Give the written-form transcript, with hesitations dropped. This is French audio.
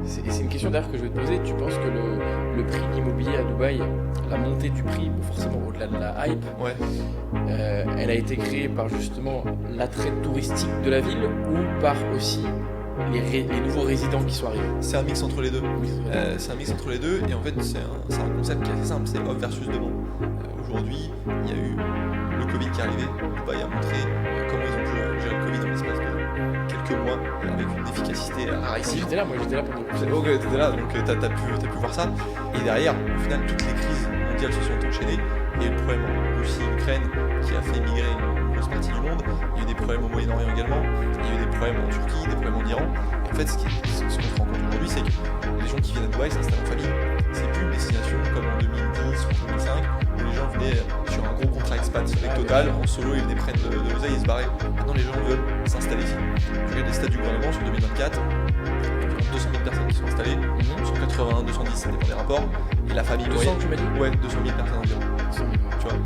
c'est une question d'ailleurs que je vais te poser. Tu penses que le prix de l'immobilier à Dubaï, la montée du prix, forcément au-delà de la hype, Ouais. elle a été créée par justement l'attrait touristique de la ville ou par aussi les nouveaux résidents qui sont arrivés? C'est un mix entre les deux. Oui, C'est un mix entre les deux, et en fait, c'est un concept qui est assez simple, c'est offre versus demande. Aujourd'hui, il y a eu le Covid qui est arrivé. Dubaï a montré comment ils ont pu gérer le Covid en l'espace de quelques mois avec une efficacité rarissime. J'étais là pendant le C'est donc t'étais là, donc t'as pu voir ça. Et derrière, au final, toutes les crises mondiales se sont enchaînées. Il y a eu le problème en Russie-Ukraine qui a fait émigrer une grosse partie du monde. Il y a eu des problèmes au Moyen-Orient également. Il y a eu des problèmes en Turquie, des problèmes en Iran. Et en fait, ce qu'on se rend compte aujourd'hui, c'est que les gens qui viennent à Dubaï s'installent en famille. C'est plus une destination comme en 2010 ou 2005 où les gens venaient sur un gros contrat expat avec Total, en solo, ils venaient prendre de l'oseille et se barrer. Maintenant, les gens veulent s'installer ici. Je regarde les stats du gouvernement sur 2024. 200 000 personnes qui sont installées, sur 80, 210, ça dépend des rapports. Et la famille 200, moyenne, tu m'as dit? ouais, 200 000 personnes environ.